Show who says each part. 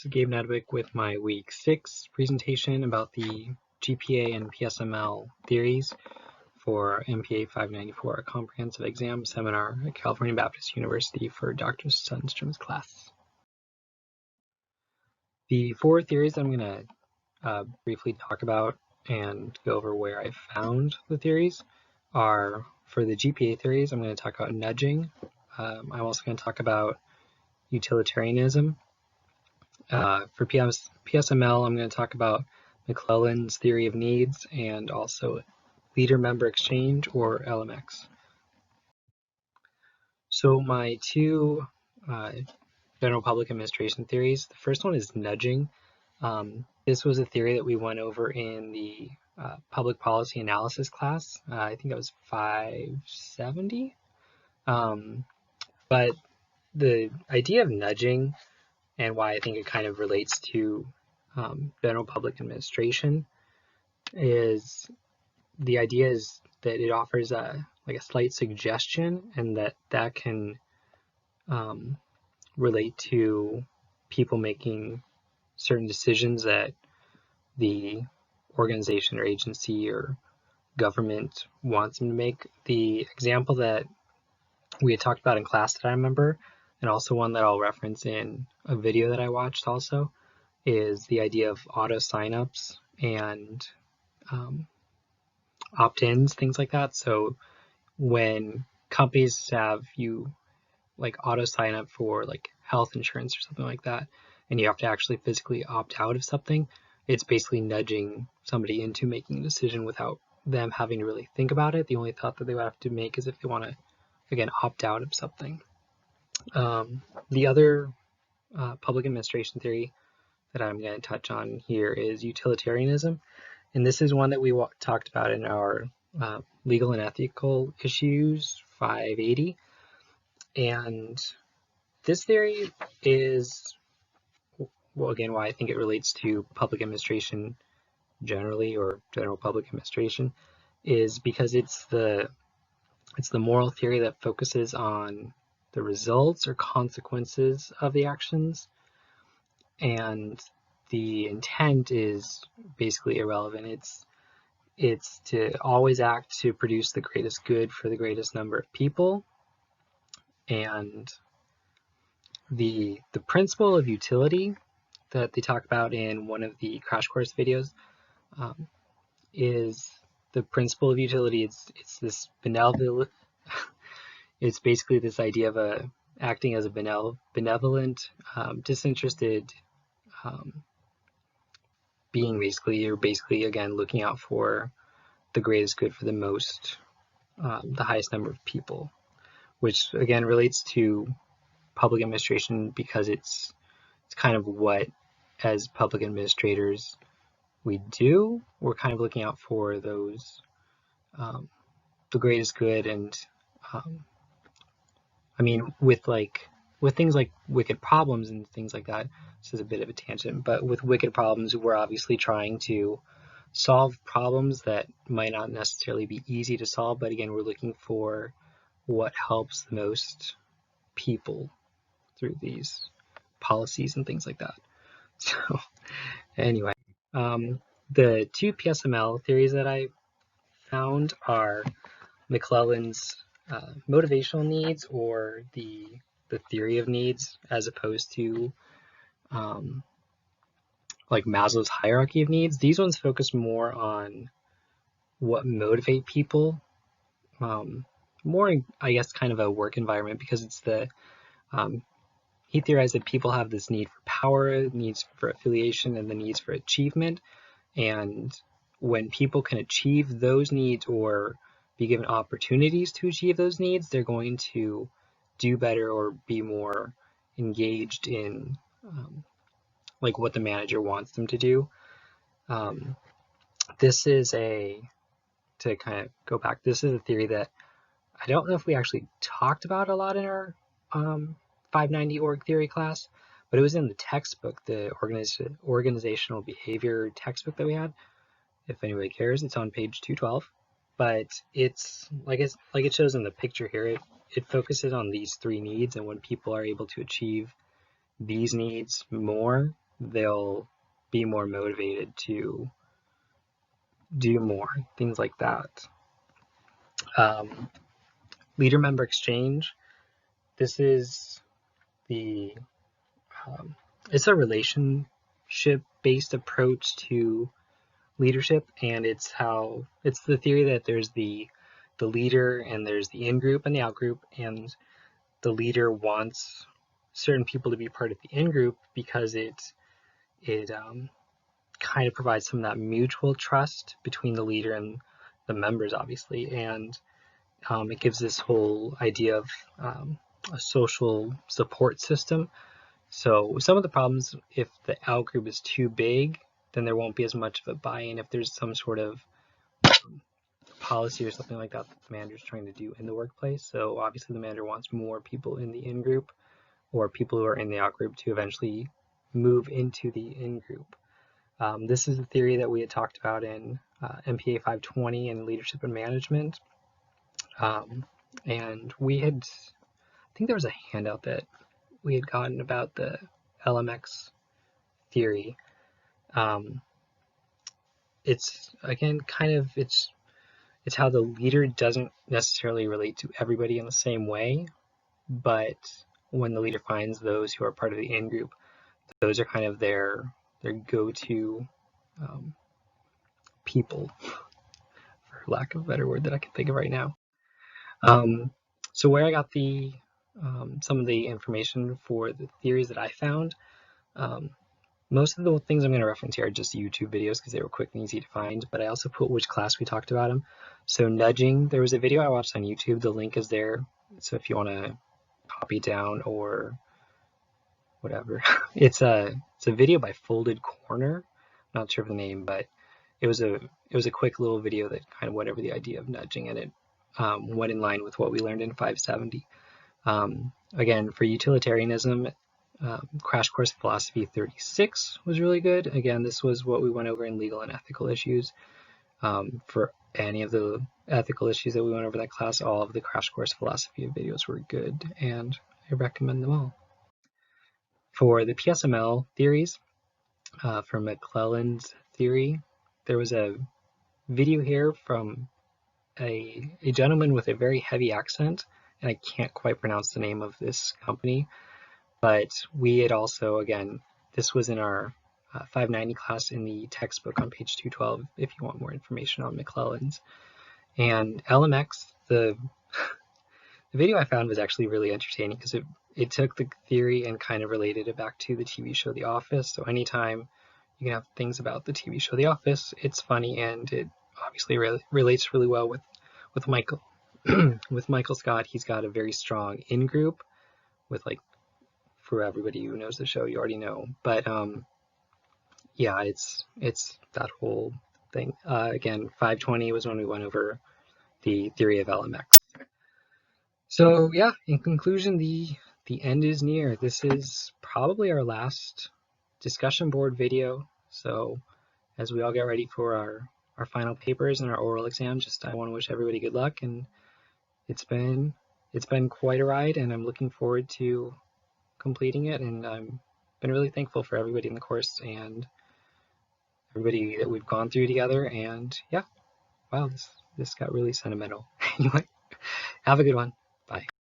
Speaker 1: This is Gabe Nadwick with my Week 6 presentation about the GPA and PSML theories for MPA 594, a comprehensive exam seminar at California Baptist University for Dr. Sundstrom's class. The four theories I'm going to briefly talk about and go over where I found the theories are, for the GPA theories, I'm going to talk about nudging. I'm also going to talk about utilitarianism. For PSML, I'm going to talk about McClellan's theory of needs and also leader-member exchange, or LMX. So my two general public administration theories, the first one is nudging. This was a theory that we went over in the public policy analysis class. I think that was 570. But the idea of nudging, and why I think it kind of relates to general public administration, is the idea is that it offers a slight suggestion, and that can relate to people making certain decisions that the organization or agency or government wants them to make. The example that we had talked about in class that I remember, and also one that I'll reference in a video that I watched also, is the idea of auto signups and opt-ins, things like that. So when companies have you auto sign up for health insurance or something like that, and you have to actually physically opt out of something, it's basically nudging somebody into making a decision without them having to really think about it. The only thought that they would have to make is if they want to, again, opt out of something. The other public administration theory that I'm going to touch on here is utilitarianism. And this is one that we talked about in our legal and ethical issues 580. And this theory is, well, again, why I think it relates to public administration generally, or general public administration, is because it's the moral theory that focuses on the results or consequences of the actions, and the intent is basically irrelevant. It's to always act to produce the greatest good for the greatest number of people. And the principle of utility that they talk about in one of the crash course videos is the principle of utility. It's this benevolent. It's basically this idea of acting as a benevolent, disinterested being. You're basically again looking out for the greatest good for the highest number of people, which again relates to public administration, because it's kind of what, as public administrators, we do. We're kind of looking out for those the greatest good. And I mean, with things like wicked problems and things like that, this is a bit of a tangent, but with wicked problems, we're obviously trying to solve problems that might not necessarily be easy to solve, but again, we're looking for what helps the most people through these policies and things like that. So anyway, the two PSML theories that I found are McClellan's motivational needs, or the theory of needs, as opposed to Maslow's hierarchy of needs. These ones focus more on what motivate people, more, I guess, kind of a work environment, because it's he theorized that people have this need for power, needs for affiliation, and the needs for achievement. And when people can achieve those needs or be given opportunities to achieve those needs, they're going to do better or be more engaged in what the manager wants them to do. This is to kind of go back, this is a theory that I don't know if we actually talked about a lot in our 590 org theory class, but it was in the textbook, the organizational behavior textbook that we had. If anybody cares, it's on page 212. But it's like it shows in the picture here, it focuses on these three needs, and when people are able to achieve these needs more, they'll be more motivated to do more, things like that. Leader member exchange. This is the it's a relationship based approach to leadership, and it's the theory that there's the leader and there's the in-group and the out-group, and the leader wants certain people to be part of the in-group because it kind of provides some of that mutual trust between the leader and the members, obviously, and it gives this whole idea of a social support system. So some of the problems, if the out group is too big, then there won't be as much of a buy-in if there's some sort of policy or something like that that the manager is trying to do in the workplace. So obviously the manager wants more people in the in-group or people who are in the out group to eventually move into the in-group. This is the theory that we had talked about in MPA 520 and leadership and management. And we had, I think there was a handout that we had gotten about the LMX theory. It's again kind of it's how the leader doesn't necessarily relate to everybody in the same way, but when the leader finds those who are part of the in group, those are kind of their go-to people, for lack of a better word that I can think of right now. So where I got the some of the information for the theories that I found, most of the things I'm going to reference here are just YouTube videos because they were quick and easy to find, but I also put which class we talked about them. So nudging, there was a video I watched on YouTube. The link is there. So if you want to copy down or whatever, it's a video by Folded Corner. I'm not sure of the name, but it was a quick little video that kind of went over the idea of nudging, and it went in line with what we learned in 570. Again, for utilitarianism, Crash Course Philosophy 36 was really good. Again, this was what we went over in legal and ethical issues. For any of the ethical issues that we went over that class, all of the Crash Course Philosophy videos were good, and I recommend them all. For the PSML theories, for McClelland's theory, there was a video here from a gentleman with a very heavy accent, and I can't quite pronounce the name of this company, but we had also, again, this was in our 590 class in the textbook on page 212 if you want more information on McClelland's. And LMX, the video I found was actually really entertaining because it took the theory and kind of related it back to the TV show The Office. So anytime you can have things about the TV show The Office, it's funny, and it obviously relates really well with Michael. With Michael Scott, he's got a very strong in-group with, like, for everybody who knows the show, you already know. But yeah, it's that whole thing. Again, 520 was when we went over the theory of LMX. So yeah, in conclusion, the end is near. This is probably our last discussion board video. So as we all get ready for our final papers and our oral exam, I want to wish everybody good luck, and it's been quite a ride, and I'm looking forward to completing it, and I've been really thankful for everybody in the course and everybody that we've gone through together. And yeah, wow, this got really sentimental. Anyway, have a good one. Bye.